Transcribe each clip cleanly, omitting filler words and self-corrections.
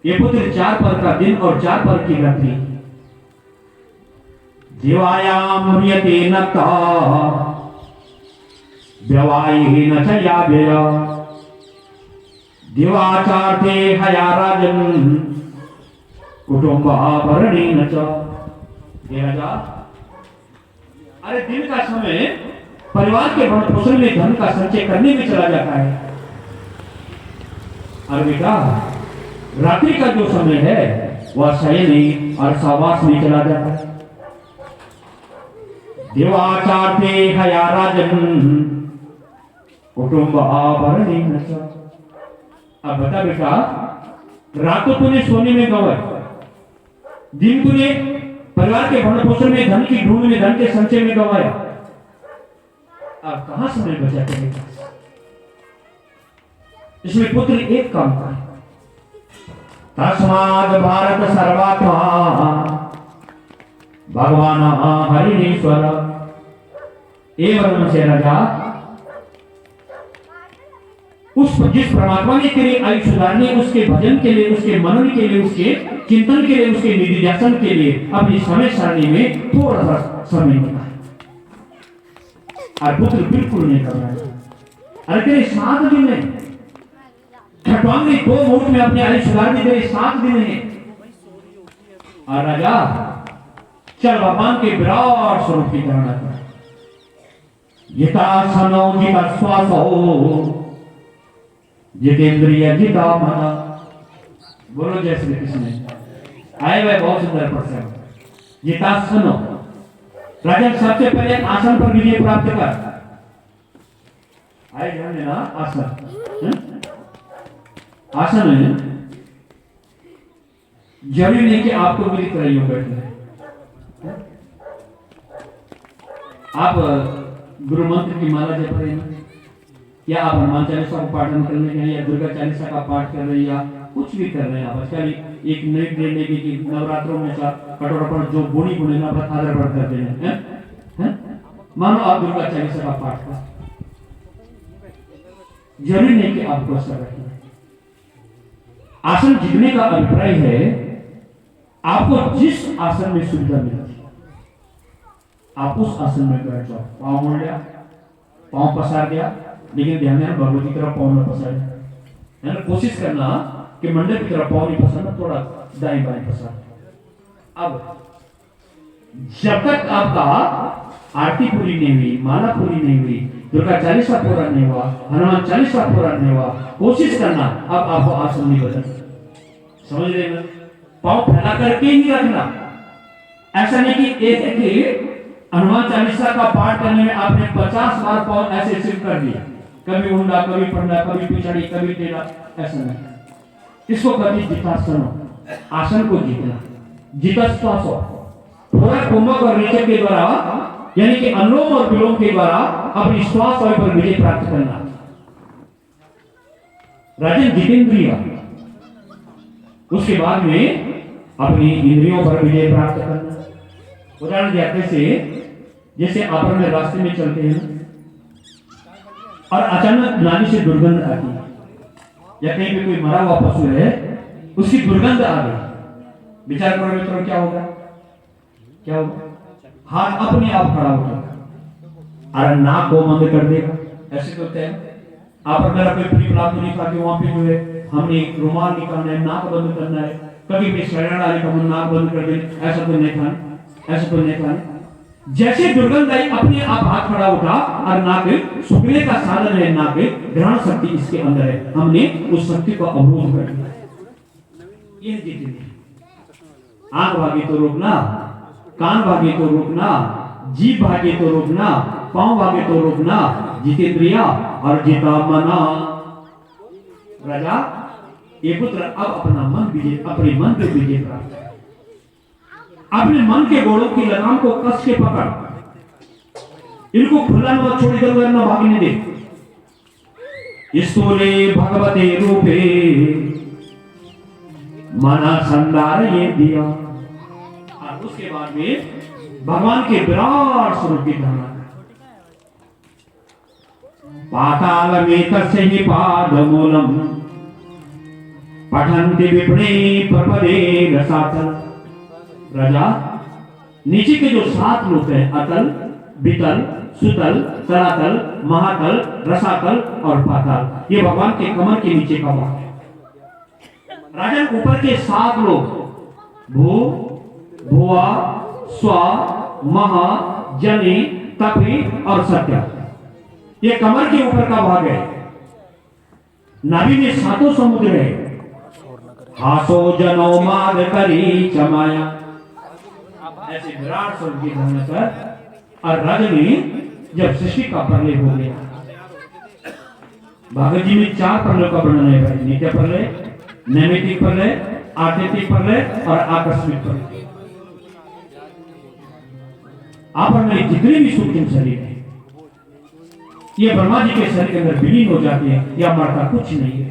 ये पुत्र 4 पहर का दिन और 4 पहर की रात्रि देवायाम म्रियते नक्ता व्यवायि न च या व्यय दिवाचार्थे हया राजन कुटुंबाभरणे न च। ये राजा, अरे दिन का समय परिवार के भरण पोषण में धन का संचय करने में चला जाता है, और बेटा रात्रि का जो समय है वह शयन और सहवास में चला जाता है। देवाचार्थे हया राजन कुटुंबाभरणे न च। अब बता बेटा, रात तो तूने सोने में गंवाई, दिन तूने परिवार के भरण पोषण में धन की ढूंढ में धन के संचय में गंवाया, अब कहां समय बचा करेगा? इसमें पुत्र एक काम करे, तस्माद भारत सर्वात्मा भगवान हरिणेश्वर। एवं से राजा, जिस परमात्मा ने तेरी आयु सुधारने, उसके भजन के लिए, उसके मनन के लिए, उसके चिंतन के लिए, उसके निधिध्यासन के लिए अपनी समय सारणी में थोड़ा सा समय निकाला, और पुत्र बिल्कुल नहीं कर रहा है। अरे तेरे 7 दिन है, खटवांग ने 2 मुहूर्त में अपनी आयु सुधारनी, तेरे 7 दिन है। और राजा चल भगवान के विराट स्वरूप की धारणा कर। जिता सनो जिता श्वास हो जितेंद्रिय जिता मना। बोलो जय श्री कृष्ण। आए हुए बहुत सुंदर प्रसंग। जिता सुनो, राजन सबसे पहले आसन पर विजय प्राप्त कर। आए ध्यान देना, आसन आसन में जरूरी नहीं कि आपको मेरी तरह यूं बैठना है। आप गुरु मंत्र की माला जप रहे हैं, या आप हनुमान चालीसा का पाठन कर रहे हैं, या दुर्गा चालीसा का पाठ कर रहे हैं, या कुछ भी कर रहे हैं। आप अच्छा एक नई ट्रेन लेके कि नवरात्रों में कटोरा पर जो बुनी बुने ना आदर पर करते हैं, मानो आप दुर्गा चालीसा का पाठ कर, जरूरी नहीं कि आपको ऐसा रखना। आसन जीतने का अभिप्राय है आपको जिस आसन में सुविधा मिलती आप उस आसन में बैठ जाओ। पांव मोड़ लिया, पांव पसार दिया, लेकिन ध्यान देना भगवती की तरफ पांव न पसारे, है ना। कोशिश करना कि मंडल की तरफ पांव नहीं पसारना, थोड़ा दाएं बाएं पसार। अब जब तक आपका आरती पूरी नहीं हुई, माला पूरी नहीं हुई, दुर्गा चालीसा पूरा नहीं हुआ, हनुमान चालीसा पूरा नहीं हुआ, कोशिश करना अब आपको आसन नहीं बदल। समझ रहे हैं? पांव फैला करके ही रखना। ऐसा नहीं कि एक हनुमान चालीसा का पाठ करने में आपने 50 बार पांव ऐसे सिर कर दिया, कभी उंडा, कभी पंडा, कभी पिछड़ी, कभी टेढ़ा, ऐसा नहीं। इसको कभी जितासन, आसन को जीतना, जितश्वास, पूरा कुंभक और नीचे के द्वारा, यानी कि अनुलोम और विलोम के द्वारा अपनी श्वास वायु पर विजय प्राप्त करना। राजन जितेंद्रिय, उसके बाद में अपनी इंद्रियों पर विजय प्राप्त करना। उदाहरण दिया कैसे, जैसे आप में रास्ते में चलते हैं और अचानक नाली से दुर्गंध आती है, या कहीं पे कोई मरा हुआ पशु है उसकी दुर्गंध आ गई, विचार करो मित्रों क्या होगा? क्या होगा? हाथ अपने आप खड़ा हो जाएगा, अरे नाक को बंद कर देगा। ऐसे तो होते हैं। आप अगर कोई फ्री प्राप्त नहीं खा के वहां पे जो है हमने रुमाल निकालना है, नाक बंद करना है, कभी भी शरण डाले तो नाक बंद कर दे, ऐसा तो नहीं खाना, ऐसा तो नहीं खाना। जैसे दुर्गंध आई अपने आप हाथ खड़ा उठा, और नाक सुखने का साधन है, नाक ग्रहण शक्ति इसके अंदर है, हमने उस शक्ति को अवरोध कर दिया। ये जितने आंख भागे तो रोकना, कान भागे तो रोकना, जीभ भागे तो रोकना, पांव भागे तो रोकना, जितेंद्रिया और जिता मना। राजा ये पुत्र अब अपना मन विजय, अपने मन पे विजय प्राप्त कर, अपने मन के घोड़ों की लगाम को कस के पकड़, इनको खुला न छोड़, इधर उधर न भागने दे। स्थूले भगवते रूपे मना संदार ये दिया। और उसके बाद में भगवान के विराट स्वरूप की धारणा, पाताल में तस्य ही पाद मूलम पठन्ति विपणे प्रपदे रसातल। राजा, नीचे के जो 7 लोक हैं, अतल, वितल, सुतल, तलातल, महातल, रसातल और पाताल, ये भगवान के कमल के नीचे का भाग है। राजन, ऊपर के 7 लोक भू, भुआ, स्वा, महा, जनि, तपि और सत्य, ये कमल के ऊपर का भाग है। नाभि में 7 समुद्र है। हासो जनो माद करी चमाया, ऐसे विराट स्वरूप की धारणा कर। और रजनी जब सृष्टि का प्रलय हो गया, भागवत जी में 4 प्रलयों का वर्णन है भाई, नित्य प्रलय, नैमित्तिक प्रलय, आत्यंतिक प्रलय और आकस्मिक प्रलय। आप में जितने भी सूक्ष्म शरीर है, ये ब्रह्मा जी के शरीर के अंदर विलीन हो जाते हैं, या मरता कुछ नहीं है।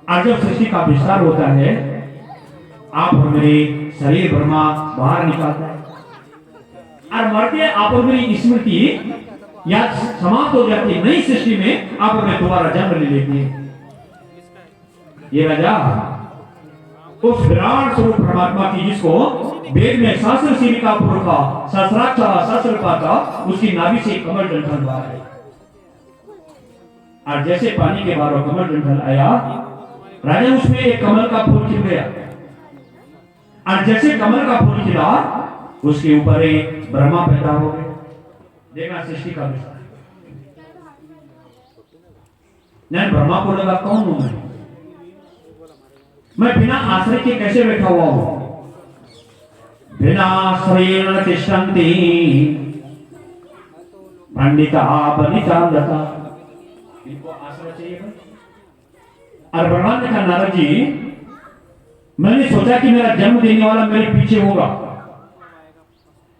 और जब सृष्टि का विस्तार होता है, आप और मेरे शरीर ब्रह्मा बाहर निकालता है, और मरते आप और मेरी स्मृति या समाप्त हो जाती है। नई सृष्टि में आप और मैं दोबारा जन्म ले लेती है। ये राजा उस विराट स्वरूप परमात्मा की, जिसको वेद में सहस्र शिविका पुरुषा सहस्राक्षरा सहस्रपाता, उसकी नाभि से कमल डंठल बाहर है। और जैसे पानी के बाहर कमल डंठल आया, राजा उसमें एक कमल का फूल खिल गया। और जैसे कमल का फूल खिला, उसके ऊपर एक ब्रह्मा पैदा हो गए। देखना सृष्टि का विस्तार। नहीं, ब्रह्मा को लगा कौन हूं मैं बिना आश्रय के कैसे बैठा हुआ हूं? बिना आश्रय तिष्ठन्ति पंडिता बनिता लता, इनको आश्रय चाहिए। और ब्रह्मा ने कहा, नारद जी, मैंने सोचा कि मेरा जन्म देने वाला मेरे पीछे होगा,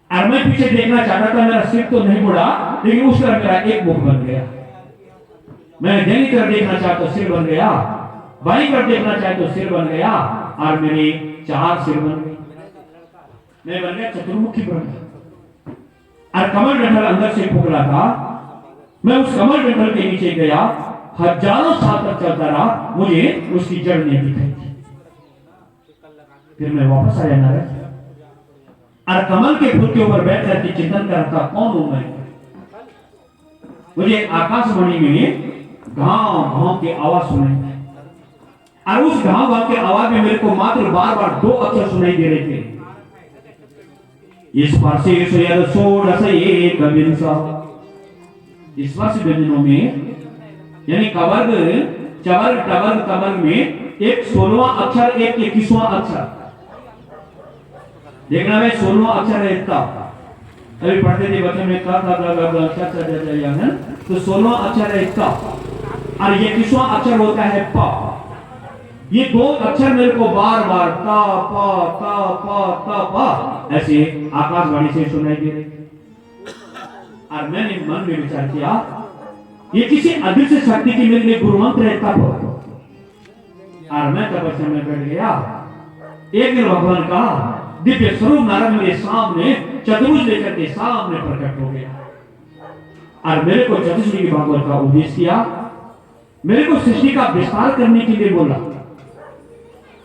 और मैं पीछे देखना चाहता था। मेरा सिर तो नहीं मुड़ा, लेकिन उस तरह मेरा एक मुख बन गया। मैं दाहिनी तरफ देखना चाहता तो सिर बन गया, बाईं तरफ देखना चाहे तो सिर बन गया, और मेरे 4 सिर बन गए। मैं बन गया चतुर्मुखी ब्रह्मा। और कमल डंठल अंदर से फूकला था। मैं उस कमल डंठल के नीचे गया, हजारों साल तक चलता रहा, मुझे उसकी जड़ नहीं दिखाई थी। फिर मैं वापस आया नारद, और कमल के फूल के ऊपर बैठ करके चिंतन करता, कौन हूं मैं? मुझे आकाशवाणी में गांव गांव की आवाज सुनाई, और उस गांव गांव के आवाज में मेरे को मात्र बार-बार 2 अक्षर सुनाई दे रहे थे। स्पर्शे यद षोडश एकविंशा, स्पर्श व्यंजनों में, यानी कवर्ग, चवर्ग, टवर्ग, तवर्ग में एक 16वां अक्षर, एक 21वां अक्षर। देखना भाई, 16वां अक्षर है ता, अभी पढ़ते थे बच्चे में का है, तो 16वां अक्षर है ता, और 21वां अक्षर होता है प। ये 2 अक्षर मेरे को बार बार ता पा ता पा ता पा ऐसे आकाशवाणी से सुनाई दे रहे। और मैंने मन में विचार किया, ये किसी अदृश्य शक्ति की मेरे लिए गुरु मंत्र है तप। और मैं तपस्या में बैठ गया। एक दिन भगवान का दिव्य स्वरूप नारायण मेरे सामने चतुर्भुज लेकर के सामने प्रकट हो गया, और मेरे को चतुर्भुज भागवत का उपदेश किया। मेरे को सृष्टि का विस्तार करने के लिए बोला,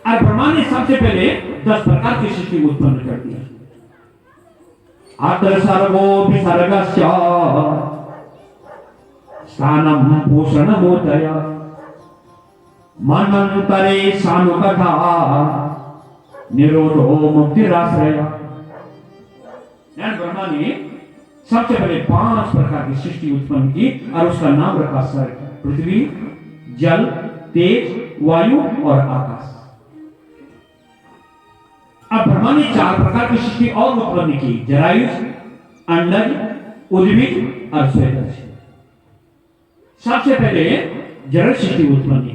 और ब्रह्मा ने सबसे पहले 10 प्रकार की सृष्टि उत्पन्न कर दी। अत्र सर्वो विसर्गस्य स्थानम पोषणमोदय मनंतरे सानुकथा निरोधो मुक्तिराश्रय। ब्रह्मा ने सबसे पहले 5 प्रकार की सृष्टि उत्पन्न की, और उसका नाम रखा सर्ग, पृथ्वी, जल, तेज, वायु और आकाश। अब ब्रह्मा ने 4 प्रकार की सृष्टि और उत्पन्न की, जरायुज, अंडज, उद्भिद और स्वेदज। सबसे पहले जड़ सृष्टि उत्पन्न की,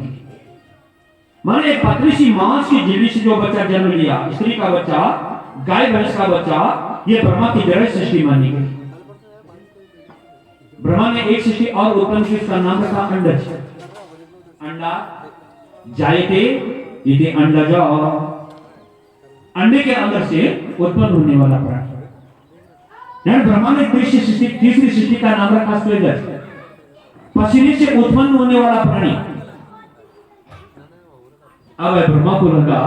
माने पतली सी मांस की झिल्ली से जो बच्चा जन्म लिया, स्त्री का बच्चा, गाय भैंस का बच्चा, ये ब्रह्मा की जड़ सृष्टि मानी गई। ब्रह्मा ने एक सृष्टि और उत्पन्न की, उसका नाम रखा अंडज। अंडा जायते इति अंडज, अंडे के अंदर से उत्पन्न होने वाला प्राणी। ब्रह्मा ने तीसरी सृष्टि का नाम रखा स्वेदज, पसीने से उत्पन्न होने वाला प्राणी। अब ब्रह्मा को लगा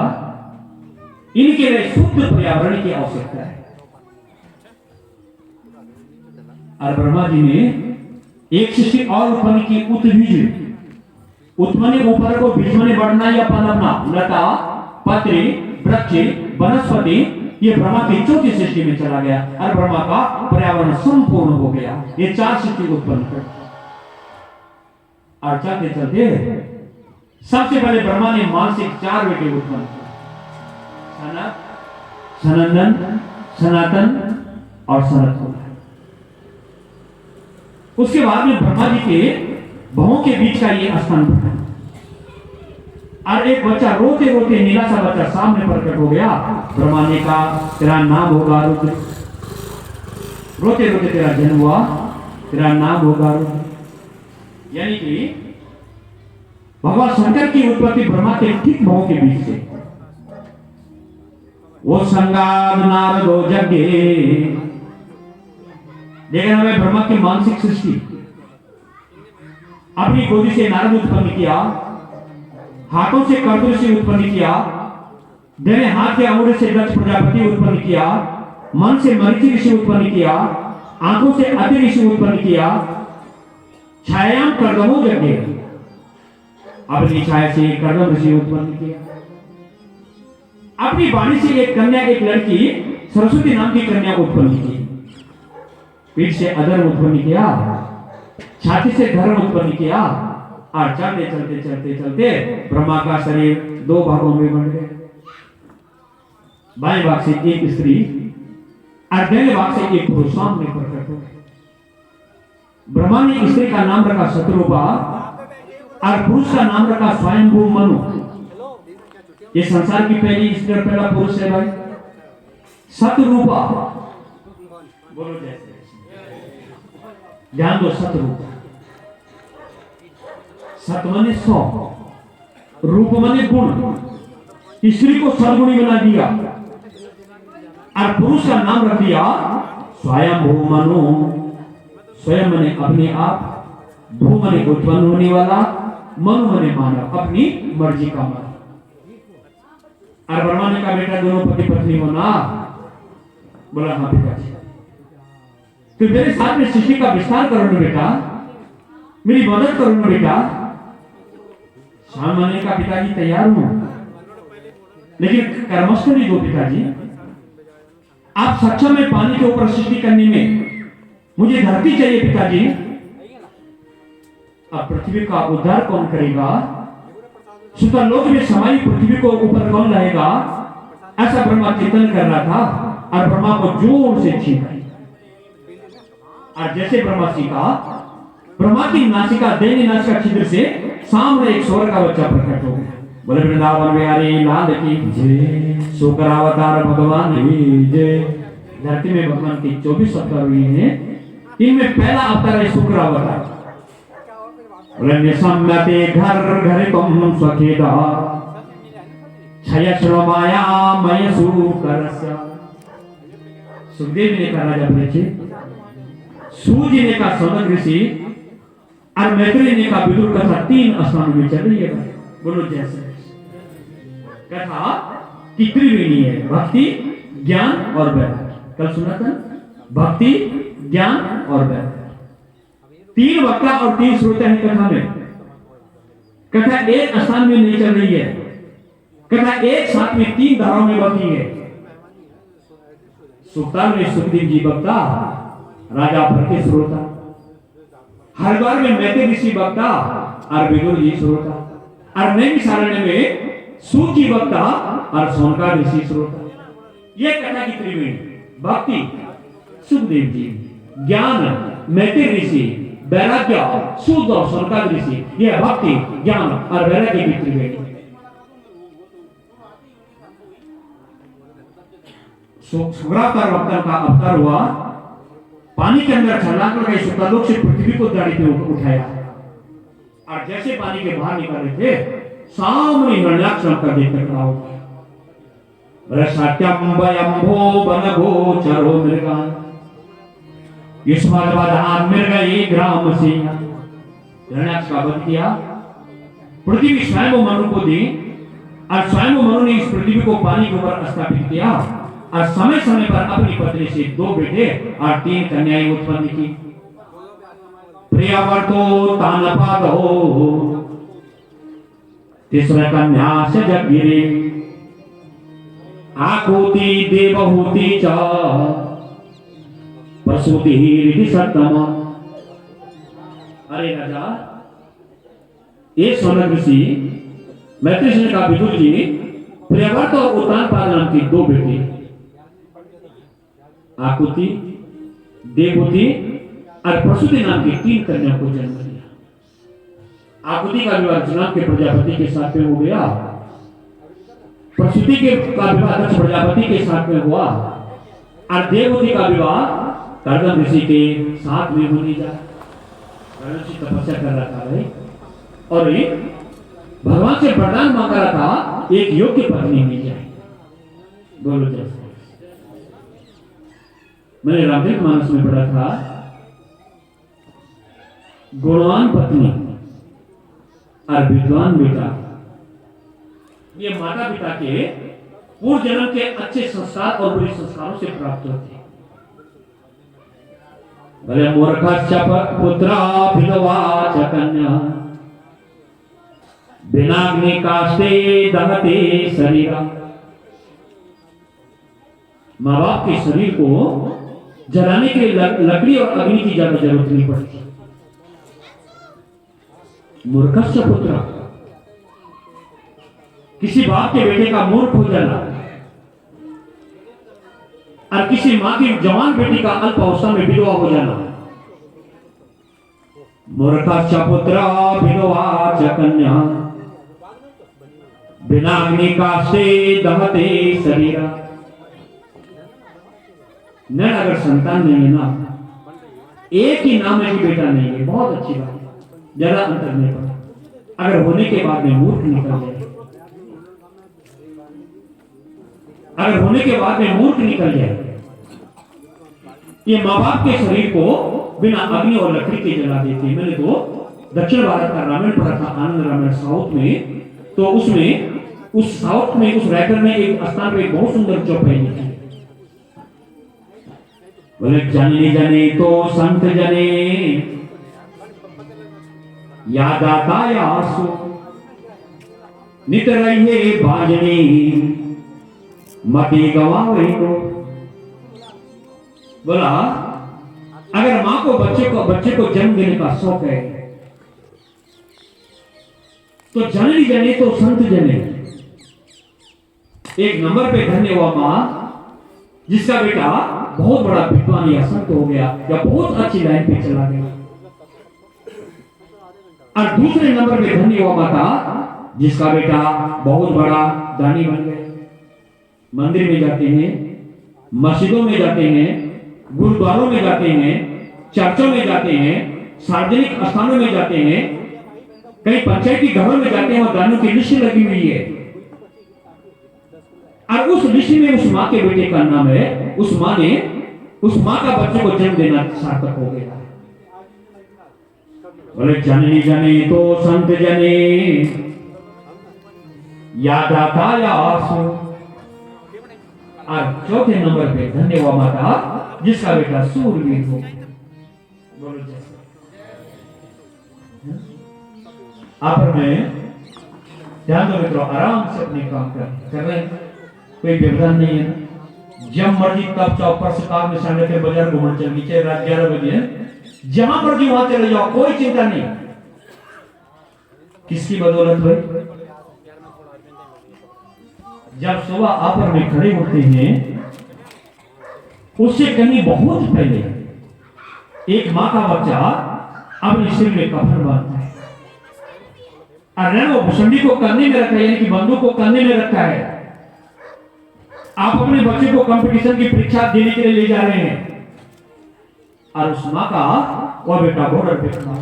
इनके लिए शुद्ध पर्यावरण की आवश्यकता है। और ब्रह्मा जी ने एक सृष्टि और उत्पन्न की, उत्पन्न ऊपर को बीज में बढ़ना या पनपना, लता, पत्री, वृक्ष, वनस्पति, ये ब्रह्मा की चौथी सृष्टि में चला गया और ब्रह्मा का पर्यावरण संपूर्ण हो गया। ये 4 सृष्टि उत्पन्न कर और चलते चलते सबसे पहले ब्रह्मा ने मानसिक 4 बेटे उत्पन्न किए, सनंदन, सनातन और सनत। उसके बाद में ब्रह्मा जी के बहुओं के बीच का ये स्थान बना और एक बच्चा रोते रोते, नीला सा बच्चा सामने प्रकट हो गया। ब्रह्मा ने कहा तेरा नाम होगा रुद्र। रोते रोते तेरा जन्म हुआ, तेरा नाम होगा रुद्र। यानी कि भगवान शंकर की उत्पत्ति ब्रह्मा के ठीक बहुओं के बीच से। वो संगाद नारदो जगे, लेकिन हमें ब्रह्मा की मानसिक सृष्टि, अपनी गोदी से नारद उत्पन्न किया, हाथों से कर्दू ऋषि उत्पन्न किया, दाहिने हाथ के अंगूठे से दक्ष प्रजापति उत्पन्न किया, मन से मरीचि ऋषि उत्पन्न किया, आंखों से अति ऋषि उत्पन्न किया, छायाम कर्दमो जगे, अपनी छाया से कर्दम ऋषि उत्पन्न किया, अपनी वाणी से एक कन्या, एक लड़की सरस्वती नाम की कन्या उत्पन्न की, पीठ से अधर्म उत्पन्न किया, छाती से धर्म उत्पन्न किया और चलते चलते चलते चलते ब्रह्मा का शरीर 2 भागों में बंट गया। बाएं भाग से एक स्त्री और दाहिने भाग से एक पुरुष सामने प्रकट हो गए। ब्रह्मा ने स्त्री का नाम रखा शत्रुपा और पुरुष का नाम रखा स्वयंभू मनु। ये संसार की पहली स्त्री और पहला पुरुष है भाई, शत्रुपा। बोलो जैसे ध्यान दो, सतरूप। सत माने 100, रूप माने गुण। स्त्री को सद्गुणी बना दिया और पुरुष का नाम रख दिया स्वयं भू मनु। स्वयं माने अपने आप, भू माने उत्पन्न होने वाला, मनु माने मानव, अपनी मर्जी का मानव। और ब्रह्मा ने कहा बेटा दोनों पति पत्नी होना। बोला हाँ पिताजी। तो मेरे साथ में सृष्टि का विस्तार करो ना बेटा, मेरी मदद करो ना बेटा। शाम मानने का पिताजी तैयार हूं, लेकिन कर्मस्थ नहीं दो पिताजी। आप सक्षम है पानी के ऊपर सृष्टि करने में, मुझे धरती चाहिए पिताजी। अब पृथ्वी का उद्धार कौन करेगा? सुतलोक में समाई पृथ्वी को ऊपर कौन रहेगा? ऐसा ब्रह्मा चिंतन कर रहा था और ब्रह्मा को जोर से छींका। और जैसे ब्रह्मा सीखा, ब्रह्मा की नासिका, दैनी नासिका छिद्र से सामने एक स्वर्ग का बच्चा प्रकट हो गया। बोले वृंदावन बिहारी लाल की जय, शुक्र अवतार भगवान की जय। धरती में भगवान की 24 अवतार हुए हैं, इनमें पहला अवतार है शुक्र अवतार। बोले सम्यते घर घर तुम स्वखेदा छय श्रमाया मय सुकरस्य। सुखदेव ने कहा राजा परीक्षित, सूर्य ने कहा सौनक ऋषि और मैत्रेय ने कहा विदुर कथा 3 स्थानों में चल रही है। बोलो जैसे कथा की त्रिवेणी है, भक्ति, ज्ञान और वैराग्य। कल सुना था, भक्ति, ज्ञान और वैराग्य। 3 वक्ता और 3 श्रोता है कथा में। कथा एक स्थान में नहीं चल रही है, कथा एक साथ में 3 धाराओं में बहती है। सुखताल में सुखदेव जी वक्ता, राजा भरत श्रोता, हरिद्वार में मैत्रेय ऋषि वक्ता और विदुर जी श्रोता, और नैमिषारण्य में सूत जी वक्ता और सौनका ऋषि श्रोता। ये कथा की त्रिवेणी, भक्ति सुखदेव जी, ज्ञान मैत्रेय ऋषि, वैराग्य सूत और सौनका ऋषि। यह भक्ति, ज्ञान और वैराग्य की त्रिवेणी। सुग्रावतार वक्ता का अवतार हुआ, पानी के अंदर छलांग लगाई, सुतलोक से पृथ्वी को दाढ़ी पे उठाया और जैसे पानी के बाहर निकल रहे थे, सामने हिरण्याक्ष का देखकर खड़ा हो गया। सत्यम वयंभो बनभो चरो मृगान युष्मद्वधान मृगई ग्राम से। हिरण्याक्ष का वध किया, पृथ्वी स्वयं मनु को दी और स्वयं मनु ने इस पृथ्वी को पानी के ऊपर स्थापित किया और समय समय पर अपनी पत्नी से 2 बेटे और 3 कन्याएं उत्पन्न की। प्रियवर्तो तानपाद हो तीसरा कन्या से जगगिरी आकुति देवहूति च प्रसूति रिधि सत्तम। अरे राजा, ये सोनक ऋषि मैत्रेय ने कहा, विदुर जी, प्रियव्रत और उत्तानपाद नाम की 2 बेटे, आकुति, देवहूति और प्रसूति नाम की 3 कन्याओं को जन्म दिया। आकुति का विवाह जनक के प्रजापति के साथ में हो गया, प्रसूति का विवाह दक्ष प्रजापति के साथ में हुआ और देवहूति का विवाह कर्दम ऋषि के साथ में होने जा। कर्दम ऋषि तपस्या कर रहा था भाई, और भगवान से वरदान मांग रहा था एक योग्य पत्नी मिल जाए। बोलो जैसे मैंने रामचरितमानस में पढ़ा था, गुणवान पत्नी और विद्वान बेटा, ये माता पिता के पूर्व जन्म के अच्छे संस्कार और बुरे संस्कारों से प्राप्त होते हैं। भले मूर्खश्च पुत्रा विधवा च कन्या बिनाग्नि काष्ठे दहते शरीरा। माँ बाप के शरीर को जलाने के लिए लकड़ी और अग्नि की ज्यादा जरूरत नहीं पड़ती। मूर्खश्च पुत्र, किसी बाप के बेटे का मूर्ख हो जाना और किसी मां की जवान बेटी का अल्प अवस्था में विधवा हो जाना। मूर्खश्च पुत्र विधवा च कन्या बिना अग्नि काष्ठे दहते शरीरा। न अगर संतान नहीं है ना, एक ही नाम है कि बेटा नहीं है, बहुत अच्छी बात है, ज्यादा अंतर नहीं पड़ा। अगर होने के बाद में मूर्ख निकल जाए, अगर होने के बाद में मूर्ख निकल जाए, ये माँ बाप के शरीर को बिना अग्नि और लकड़ी के जला देते। मैंने तो दक्षिण भारत का रामायण पढ़ा था, आनंद रामायण साउथ में, तो उसमें उस साउथ में उस रायगढ़ में एक स्थान पे बहुत सुंदर चौपाई लिखी, बोले जननी जने तो संत जने याद आता यासु नित रहिए भाजनी मती गवावे को। बोला अगर मां को बच्चे को जन्म देने का शौक है तो जननी जने तो संत जने, एक नंबर पे धन्य हुआ मां जिसका बेटा बहुत बड़ा विद्वान या संत हो गया या बहुत अच्छी लाइन पे चला गया, और दूसरे नंबर पे धन्य हुआ माता जिसका बेटा बहुत बड़ा दानी बन गया। मंदिर में जाते हैं, मस्जिदों में जाते हैं, गुरुद्वारों में जाते हैं, चर्चों में जाते हैं, सार्वजनिक स्थानों में जाते हैं, कई पंचायती घरों में जाते हैं और दानों की लिस्ट लगी हुई है, और उस लिस्ट में उस मां के बेटे का नाम है, उस मां ने उस मां का बच्चे को जन्म देना सार्थक हो गया। बोले जननी जने तो संत जने याद आता यासु। और चौथे नंबर पे धन्यवाद माता जिसका बेटा सूरवीर हो। बोलो जैसे आप में ध्यान दो मित्रों, आराम से अपने काम कर रहे हैं, कोई व्यवधान नहीं है ना। जब मर्जी तब चौपर से काम में सामने के बाजार घूमने चल गई, चाहे रात 11 बजे है, जहां मर्जी वहां चले जाओ, कोई चिंता नहीं। किसकी बदौलत भाई? जब सुबह आपर में खड़े होते हैं उससे कहीं बहुत पहले एक मां का बच्चा अपने सिर में कफन बांधता है, अरे वो भुसंडी को करने में रखा है, यानी कि बंदूक को करने में रखा है। आप अपने बच्चे को कंपटीशन की परीक्षा देने के लिए ले जा रहे हैं और उस मां का वह बेटा बॉर्डर देखना।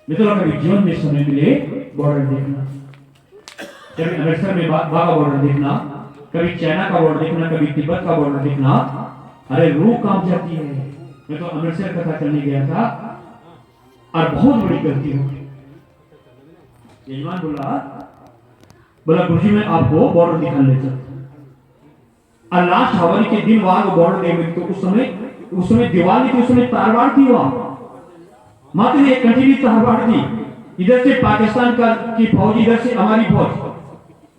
मित्रों, कभी जीवन में समय मिले बॉर्डर देखना, कभी अमृतसर में बाघा बॉर्डर देखना, कभी चाइना का बॉर्डर देखना, कभी तिब्बत का बॉर्डर देखना। अरे रूह कांप जाती है। मैं तो अमृतसर कथा करने गया था और बहुत बड़ी गलती हो गई। यजमान बोला बोला गुरुजी मैं आपको बॉर्डर दिखाने ले चलता। और लास्ट हवारी के दिन वहां वो बॉर्डर देंगे तो उस समय दीवार नहीं थी, उस समय तारवाड़ थी वहां, मात्र एक कंटिन्यू तारवाड़ थी। इधर से पाकिस्तान का की फौज, इधर से हमारी फौज।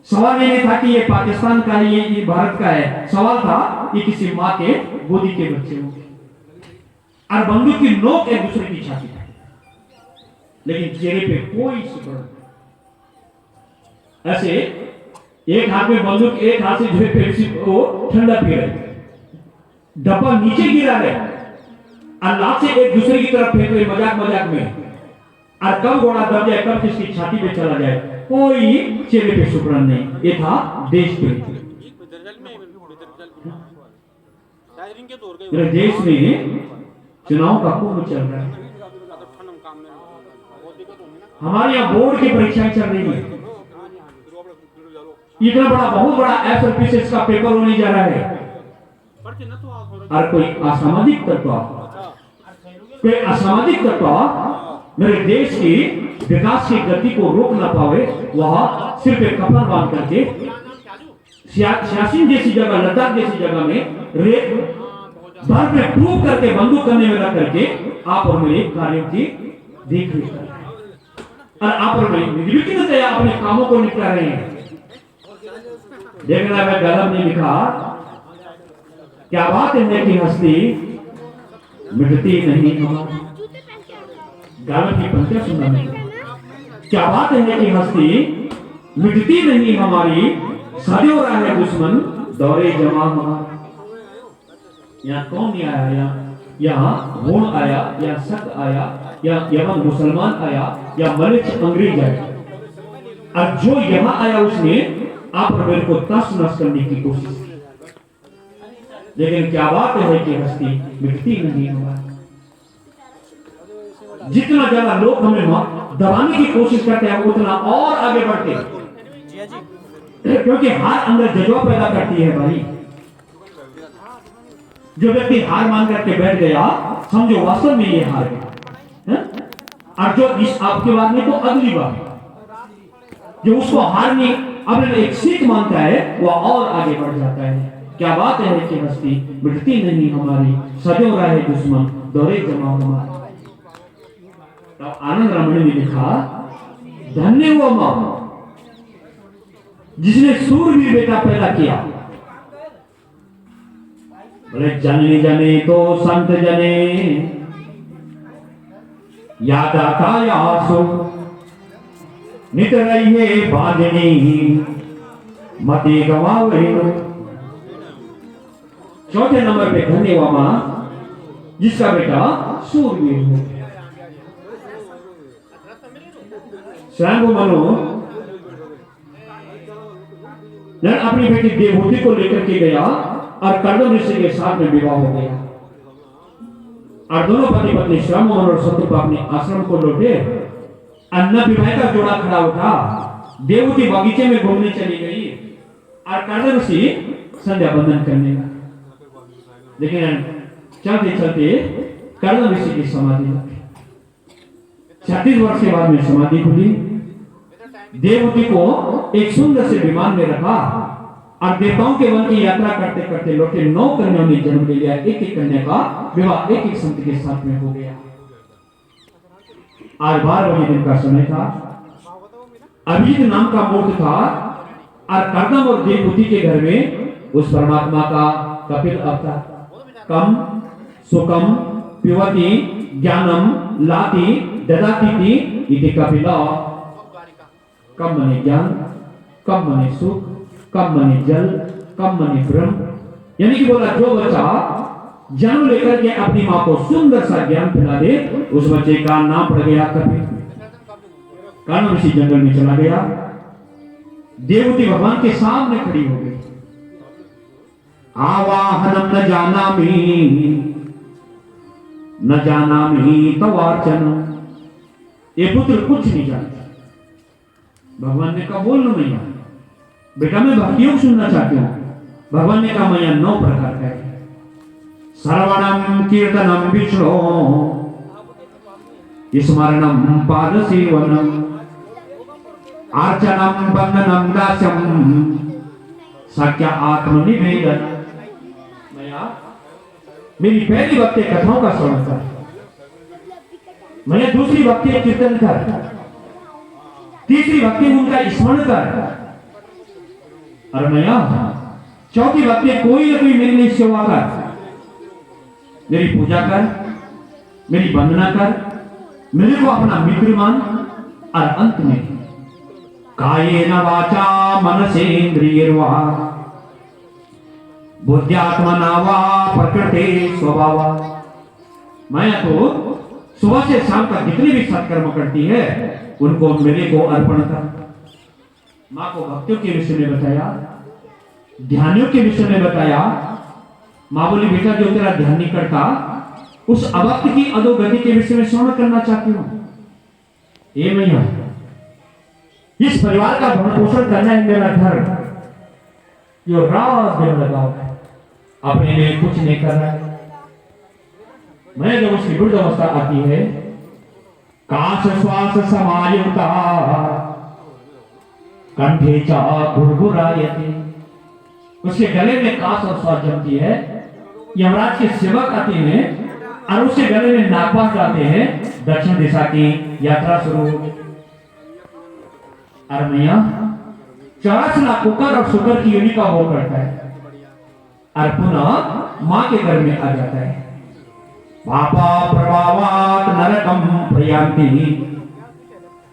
सवाल ये नहीं था कि ये पाकिस्तान का है, ये भारत का है। सवाल था ये किसी माँ के गोदी के बच्चे होंगे। और बंदूक की नोक एक दूसरे की छाती है, लेकिन चेहरे पे कोई सिकुड़ नहीं। ऐसे एक हाथ में बंदूक, एक हाथ से जो है पेप्सी को ठंडा पी रहे, डब्बा नीचे गिरा रहे, अल्लाह से एक दूसरे की तरफ फेंक रहे मजाक मजाक में। और कब घोड़ा दब जाए, कब किसकी छाती पे चला जाए, कोई चेहरे पे सिकुड़न नहीं। ये था देश प्रेम। देश में चुनाव का कुंभ चल रहा है। हमारे यहाँ बोर्ड की परीक्षाएं चल रही है। इतना बड़ा, बहुत बड़ा एफएलपीएस का पेपर होने जा रहा है। और कोई असामाजिक तत्व मेरे देश की विकास की गति को रोक ना पावे, वह सिर्फ एक कफन बांध करके सियाचिन जैसी जगह, लद्दाख जैसी जगह में रेत बर्फ में डूब करके बंदूक करने में रख करके आप और मेरे कार्यों की देख रेख कर रहे हैं, और आप और मेरी निर्विघ्नतया अपने कामों को निपटा रहे हैं। देखना है गलत ने लिखा, क्या बात है कि हस्ती मिटती नहीं हमारी। गालत की पंक्तियां सुनना नहीं। क्या बात है कि हस्ती मिटती नहीं हमारी, सदैव रहे दुश्मन दौरे जमा हमारा। यहाँ कौन नहीं आया, यहाँ गुण आया, या शक आया, या यमन मुसलमान आया, या मलिक अंग्रेज आया, और जो यहाँ आया उसने आप और मेरे को तस नस करने की कोशिश की। लेकिन क्या बात है कि हस्ती मिटती नहीं हमारी। जितना ज्यादा लोग हमें दबाने की कोशिश करते हैं, उतना और आगे बढ़ते हैं, क्योंकि हार अंदर जज्बा पैदा करती है भाई। जो व्यक्ति हार मान करके बैठ गया, समझो वास्तव में ये हार गया। और जो इस आपके बाद में तो अगली बार जो उसको हार में अपने एक सीख मानता है, वह और आगे बढ़ जाता है। क्या बात है कि हस्ती मिटती नहीं हमारी, सदैव रहे दुश्मन दौरे जमा हमारे। तो आनंद रामणी ने लिखा, धन्य वो मां जिसने सूरवीर बेटा पैदा किया। बोले जननी जने तो संत जने, याद आता यासो नित रहिए बांधनी मती गवावे। चौथे नंबर पे धन्य वो मां जिसका बेटा सूरवीर हो। स्वयं को मनो अपनी बेटी देवहूति को लेकर के गया और कर्दम ऋषि के साथ में विवाह हो गया, और दोनों पति पत्नी श्याम और शत्रुप अपने आश्रम को लौटे। अन्ना विवाह का जोड़ा खड़ा उठा, देवहूति बगीचे में घूमने चली गई और कर्दम ऋषि संध्या बंदन करने लगा। लेकिन चलते चलते कर्दम ऋषि की समाधि 36 वर्ष के बाद में समाधि खुली। देवहूति को एक सुंदर से विमान में रखा और देवताओं के वन की यात्रा करते करते लौटे 9 कन्याओं ने जन्म ले लिया। एक एक कन्या का विवाह एक एक संत के साथ में हो गया। आज 12 बजे दिन का समय था। अभिजीत नाम का मूर्त था और कर्दम और देवहूति के घर में उस परमात्मा का कपिल अवतार। कम सुकम पिबती ज्ञानम लाती ददाती इति कपिला। कम मने ज्ञान, कम मने सुख, कम मने जल, कम मने ब्रह्म। यानी कि बोला जो बच्चा जन्म लेकर के अपनी मां को सुंदर सा ज्ञान पिला दे, उस बच्चे का नाम पड़ गया कपिल। कर्दम ऋषि जंगल में चला गया। देवहूति भगवान के सामने खड़ी हो गई। आवाहनम न जानामि तवार्चन। ये पुत्र कुछ नहीं जानता। भगवान ने कहा बोल लो मैया, बेटा मैं भक्ति योग सुनना चाहती हूँ। भगवान ने कहा मैया 9 प्रकार का है। श्रवणम कीर्तनम विष्णु स्मरणम पाद सेवनम। अर्चनम बंधनम दास्यम सख्य आत्मनिवेदन। मैया मेरी पहली भक्ति कथाओं का श्रवण कर, मैया दूसरी भक्ति कीर्तन कर, तीसरी भक्ति उनका स्मरण कर, और मैया चौथी भक्ति कोई ना कोई मेरे लिए सेवा कर, मेरी पूजा कर, मेरी वंदना कर, मेरे को अपना मित्र मान, और अंत में कायेन वाचा मनसेन्द्रियर्वा बुद्ध्यात्मना वा प्रकृते स्वभावा। माया तो सुबह से शाम तक जितने भी सत्कर्म करती है उनको मेरे को अर्पण कर। माँ को भक्तियों के विषय में बताया, ध्यानियों के विषय में बताया। माँ बोली बेटा जो तेरा ध्यान नहीं करता उस अभक्त की अधोगति के विषय में श्रवण करना चाहती हूँ। ये मैया इस परिवार का भरण पोषण करना है मेरा धर्म, जो रात दिन लगा हुआ है, अपने लिए कुछ नहीं कर रहा है। मैं जब उसकी वृद्ध अवस्था आती है, काश श्वास समायुक्ता कंठे चा गुरगुरायते, उसके गले में काश और श्वास जमती है। यमराज के सेवक आते हैं और उसके गले में नागपाश आते हैं। दक्षिण दिशा की यात्रा शुरू होगी। और मैया 84 लाख कुकर और शुकर की योनि का भोग करता है और पुनः मां के घर में आ जाता है। पापा प्रभावात नरकम प्रयान्ति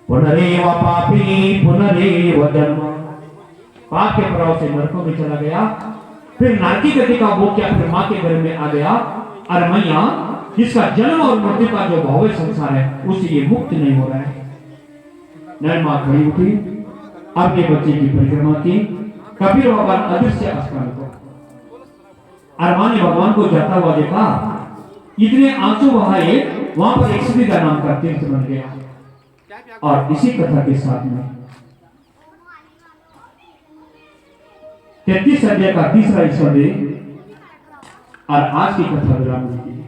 पुनरेव पापी पुनरेव जन्म। पाप के प्रभाव से नरकों में चला गया, फिर नारकी गति का भोग किया, फिर मां के घर में आ गया। और मैया जिसका जन्म और मृत्यु का जो भौतिक संसार है उससे ये मुक्त नहीं हो रहा है। नर मां खड़ी उठी, अपने बच्चे की परिक्रमा की, कबीर भगवान अदृश्य स्थान को, और मां ने भगवान को जाता हुआ देखा, इतने आंसू बहाए, वहां पर एक सिद्धि का नाम का तीर्थ बन गया। और इसी कथा के साथ में 33 अध्याय का तीसरा हिस्सा दे और आज की कथा विराम होती है।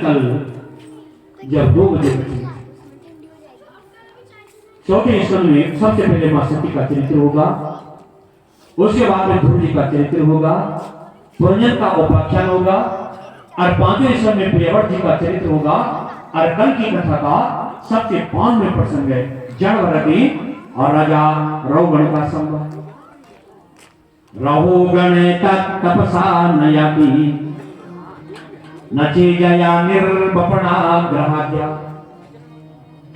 कल जब 2 बजे बचे, चौथे स्कंद में सबसे पहले मां सती का चरित्र होगा, उसके बाद में ध्रुव जी का चरित्र होगा, पुरंजन का उपाख्यान होगा, और 5वें स्कंद में प्रियव्रत जी का चरित्र होगा। और कल की कथा का सबसे 5वें प्रसंग है जड़वरती और राजा रहुगण का संवाद। रहुगण तपसा नयाति न चेजया निर्वपणा ग्रहाद्या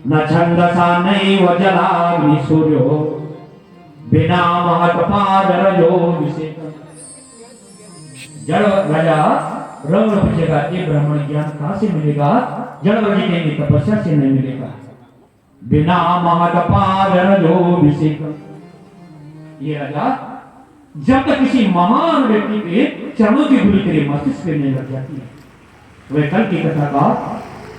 न छंदसा नैव जलाग्नि सूर्यो बिना महत्पादरजो विषेकम्। जड़ राजा रहुगण पूछेगा ये ब्राह्मण ज्ञान कहां से मिलेगा? जड़वर जी कहेंगे तपस्या से नहीं मिलेगा, बिना महत्पादरजो विषेकम्। ये राजा जब तक किसी महान व्यक्ति के चरणों की धूल तेरे मस्तिष्क पे नहीं लग जाती है। वह कल की कथा का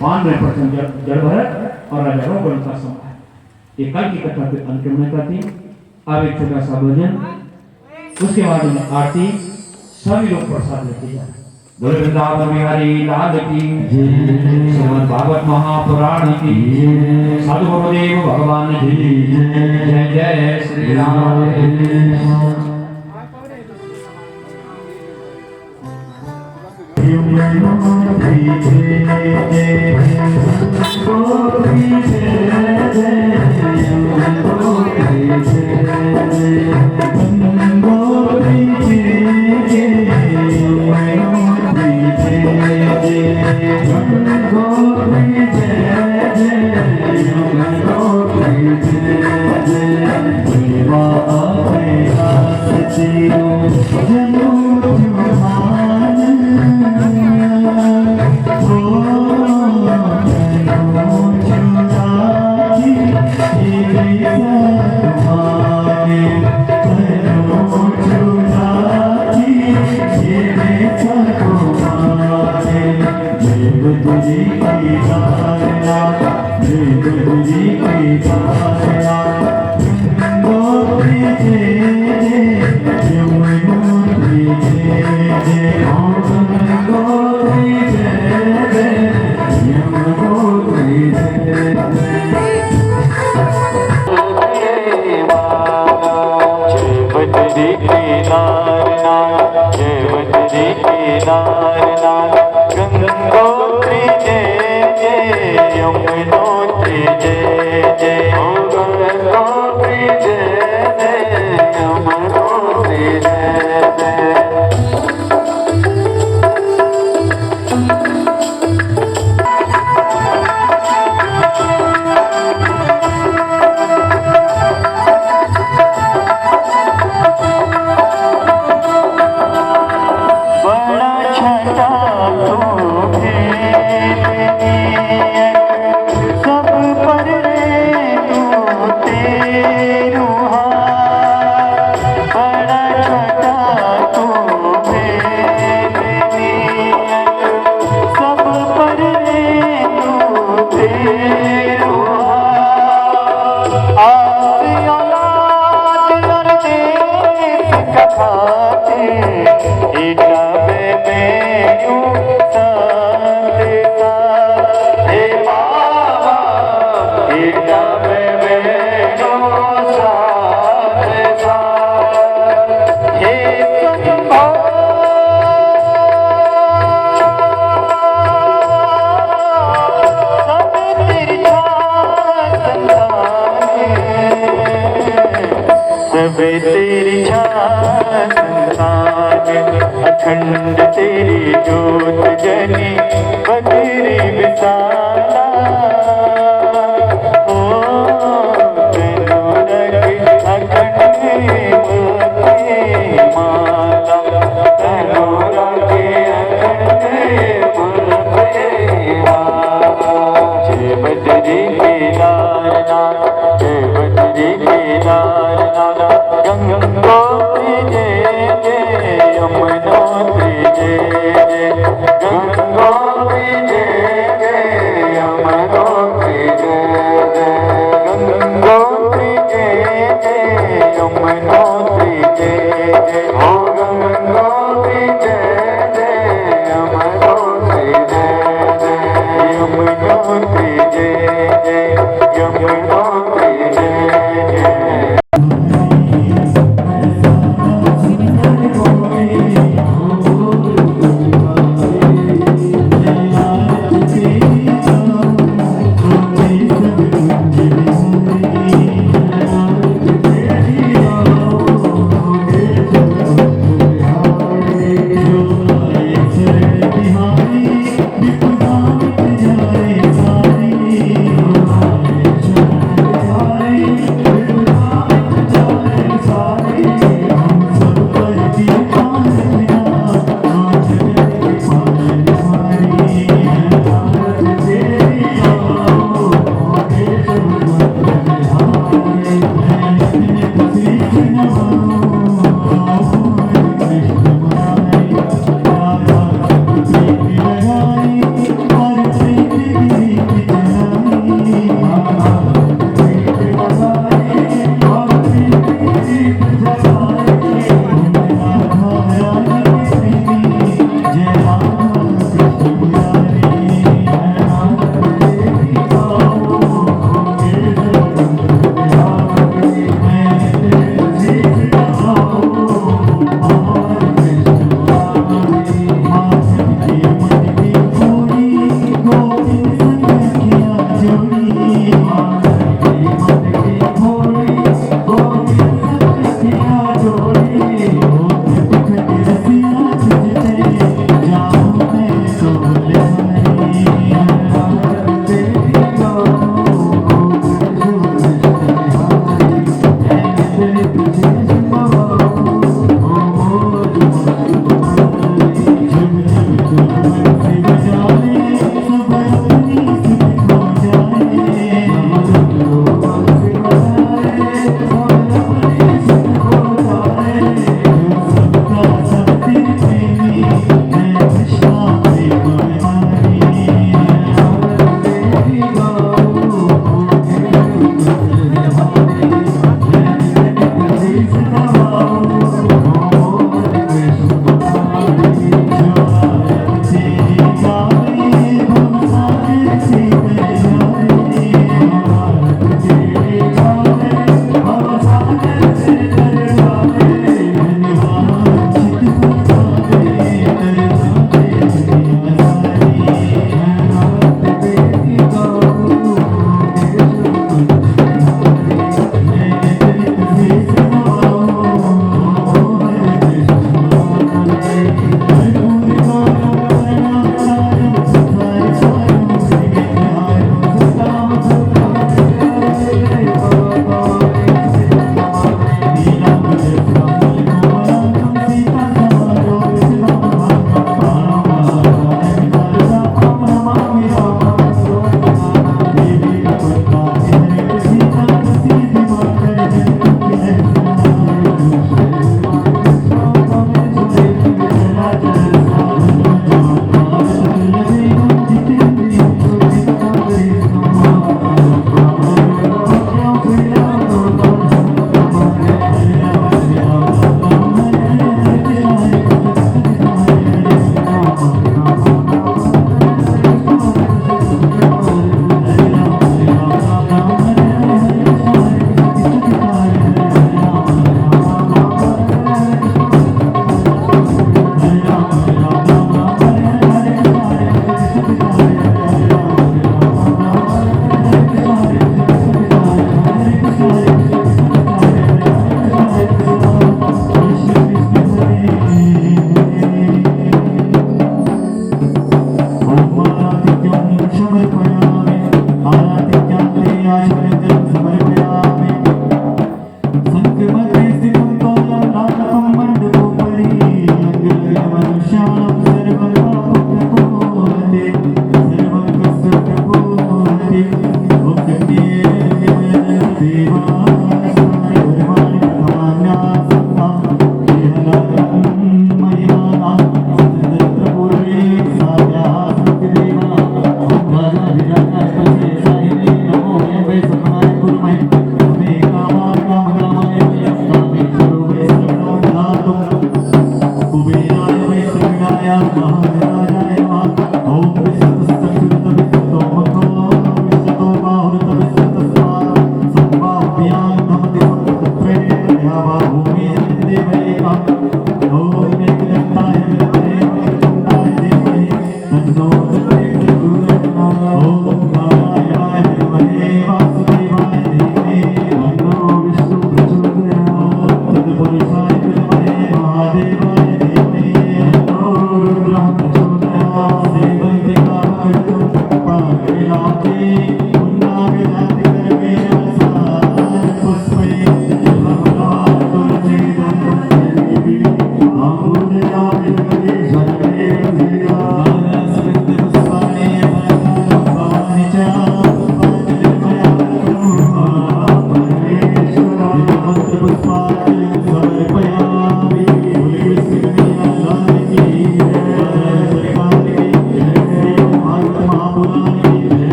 5वें प्रसंग जड़भरत और राजा रहुगण का संवाद। ये कल की कथा के अंत में करती। अब एक छोटा सा भजन, उसके बाद में आरती, सभी लोग प्रसाद लेते जाए। बोले वृंदावन बिहारी लाल की, श्रीमद् भागवत महापुराण की, साधु गुरुदेव भगवान की जय। जय श्री राम। केदार नाथ गंगोत्री जय जय यमुनोत्री जय जय गंगोत्री जय जय यमुनोत्री जय जय तेरी छान अखंड तेरी ज्योत जनी बदरी विशाला ओ तेनु रंग अखंड मोती माला तेनु रंग अखंड मोती माला जय बजरी केदारनाथ जय बजरी केदारनाथ गंगोत्री जय जय यमुनोत्री जय जय गंगोत्री जय जय यमुनोत्री जय जय गंगोत्री जय जय यमुनोत्री जय जय ओ गंगोत्री जय जय यमुनोत्री जय जय यमुनोत्री जय जय यमुनोत्री जय जय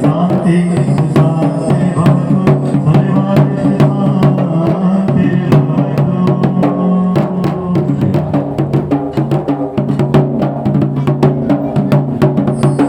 शांति